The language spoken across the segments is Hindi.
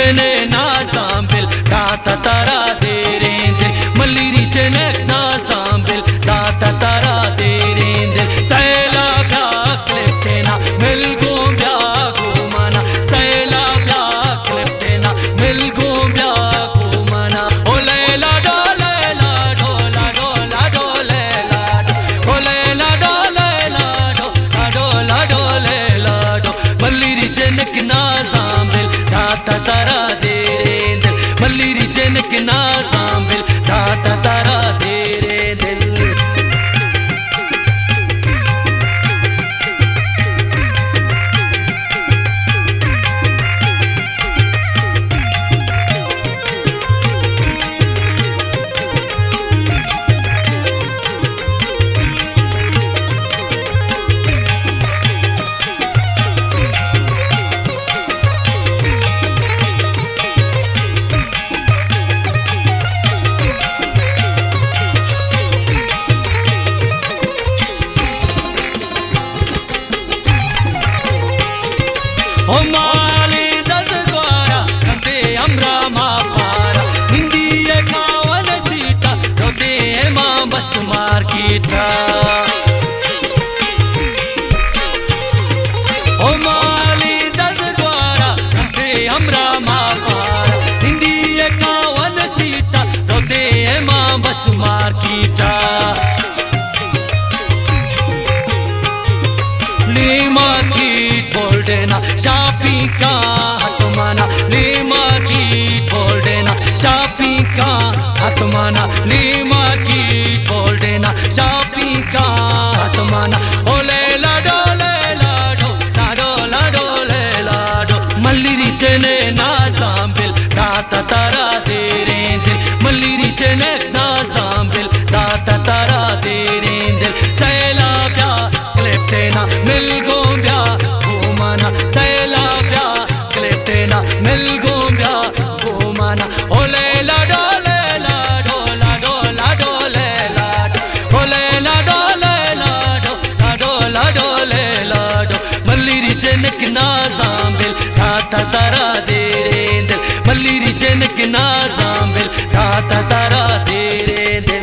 चने ना सांबिल दाता तारा दे रेंदे मल्लीरी चने ना सांबिल दाता तारा दे रेंदे सैला ब्या क्लिप्टेना मिल गो ब्या गो मना सैला ब्या क्लिप्टेना मिल गो ब्या गो मना ओ लैला डोला डोला डोला डोला ओ लैला डोला डोला डोला डो मल्लीरी चनक ना सांबिल दाता तारा दे रेंदे मल्लीरी चनक ना सांबिल दाता तारा दे रेंदे ओ माली दद गोरा कंदे अमरा मापारा निंदिए कावन सीता रोते मां बस मार कीटा ओ माली दद गोरा कंदे अमरा मापारा निंदिए कावन सीता रोते मां बस मार कीटा लीमा की बोल देना शापी का हाथ माना लीमा की बोल देना शापी का हाथ माना लीमा की बोल देना शापी का हाथ माना ओ लैला डोले लाडो लाडो लाडो ले लाडो मल्लीरी चने ना सांबिल दाता तारा दे रेंदे मल्लीरी चने ना सांबिल दाता तारा दे रेंदे सैला ब्या क्लिप्टेना मिल गो ब्या गो मना सैला ब्या क्लिप्टेना मिल गो ब्या गो मना ओ लैला डोले लाडो लाडो लाडो ले लाडो ओ लैला डोले लाडो लाडो लाडो ले लाडो मल्लीरी चनक ना सांबिल दाता तारा दे रेंदे मल्लीरी चनक ना सांबिल दाता तारा दे रेंदे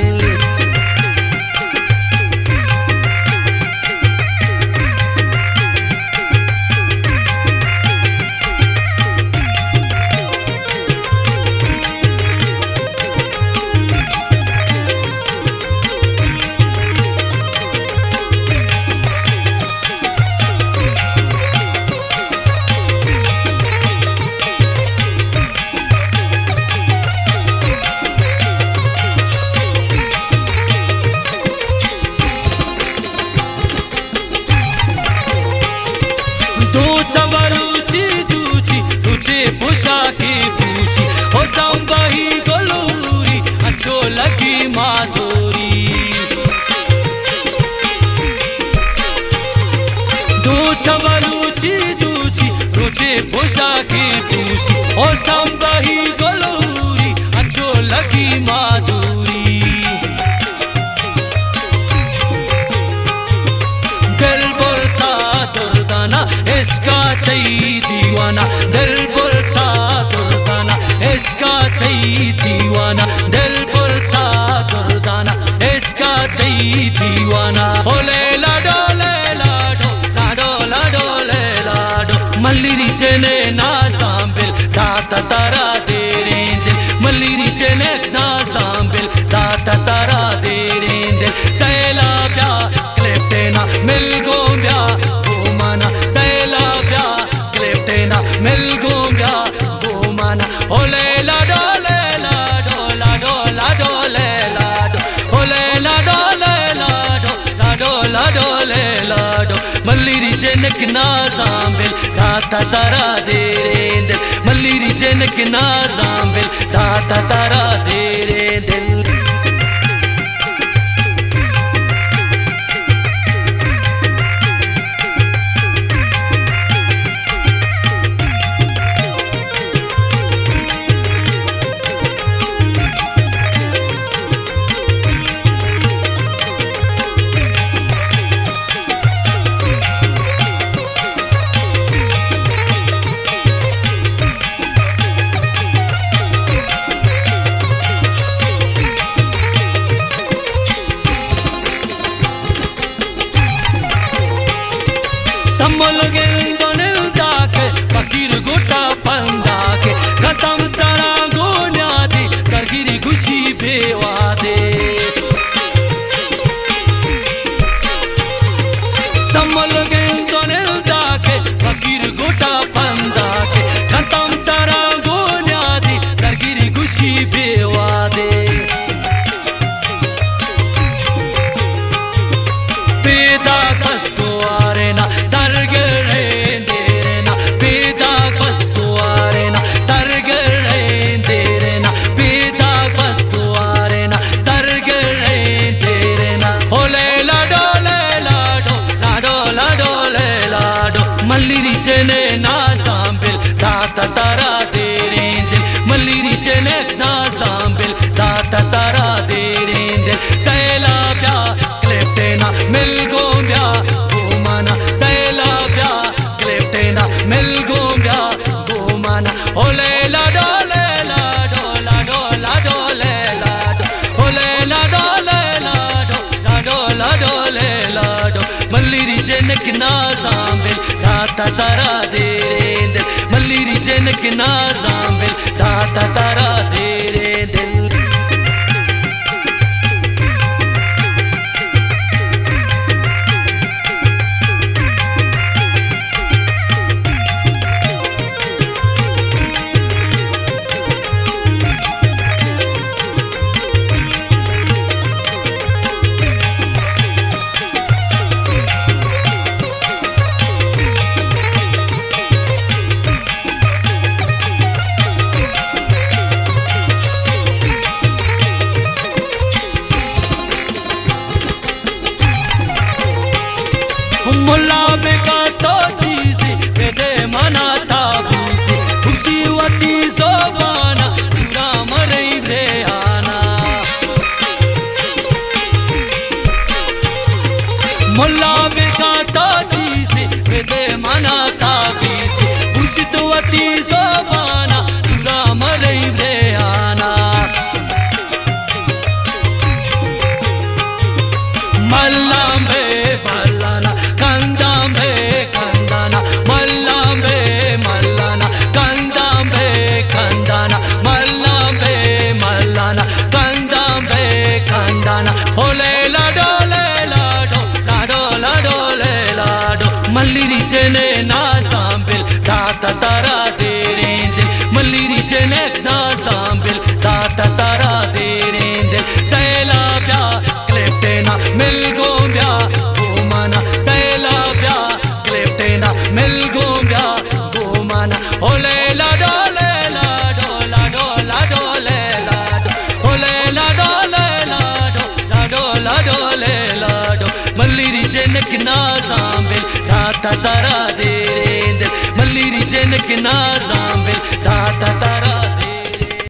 चवलूची दूची तुझे पुषा की पूशी हो संबही गोलूरी अच्छो लगी माधुरी दो चवलूची दूची तुझे पुषा की पूशी हो संबही गोलूरी अच्छो लगी माधुरी दिल बोलता दुर्दाना इसका तई दीवाना दिल बोलता दुर्दाना इसका तई दीवाना दिल बोलता दुर्दाना इसका तई दीवाना ओ लैला डोले लाडो लाडो लाडो ले लाडो मल्लीरी चने ना सांबिल दाता तारा दे रेंदे मल्लीरी चने ना सांबिल दाता तारा दे रेंदे सैला ब्या क्लिप्टेना मिल गो ब्या गो मना सैला ब्या क्लिप्टेना मिल गो ब्या गो मना ओ लैला डोले लाडो लाडो लाडो ले लाडो ओ लैला डोले लाडो लाडो लाडो ले लाडो मल्लीरी चनक ना सांबिल दाता तारा दे रेंदे मल्लीरी चनक ना सांबिल दाता तारा दे रेंदे मल्लिरी चने नाजाम्बिल दाता तारा देरेंदिल मल्लिरी चने नाजाम्बिल दाता तारा देरेंदिल सैलाब्या क्लेप्टेना मिलगोम्या गोमाना सैलाब्या क्लेप्टेना मिलगोम्या गोमाना ओले ला डोले ला डोला डोला डोले ला ओले ला डोले ला डोला डोले ला डो मल्लिरी जनक नाजाम्बिल दाता तारा देरेंदिल मल्लिरी जनक नाजाम्बिल दाता तारा देरेंदिल मुल्ला बेका तो चीज़ी वेदे मनाता भूसी भूसी वती ज़बाना जुरा मरई बेआना मुल्ला बेका तो चीज़ी वेदे मनाता भूसी भूसी तो वती ज़बाना जुरा मरई बेआना मल्लांबे मल्लाना कंदांबे कंदाना मल्लांबे मल्लाना कंदांबे कंदाना मल्लांबे मल्लाना कंदांबे कंदाना ओले लाडो लाडो लाडो लाडो लाडो मल्लिरी चने नाजाम्बिल दाता तारा देरेंदिल मल्लिरी चने नाजाम्बिल दाता तारा देरेंदिल सैलाब्या क्लेप्टेना मिलगोम्या गोमाना सैलाब्या क्लेप्टेना मिलगोम्या गोमाना ओले लाडो लाडो लाडो लाडो लाडो ओले लाडो लाडो लाडो लाडो लाडो मल्लिरी जनक नाजाम्बिल दाता तारा देरेंदिल मल्लिरी जनक नाजाम्बिल दाता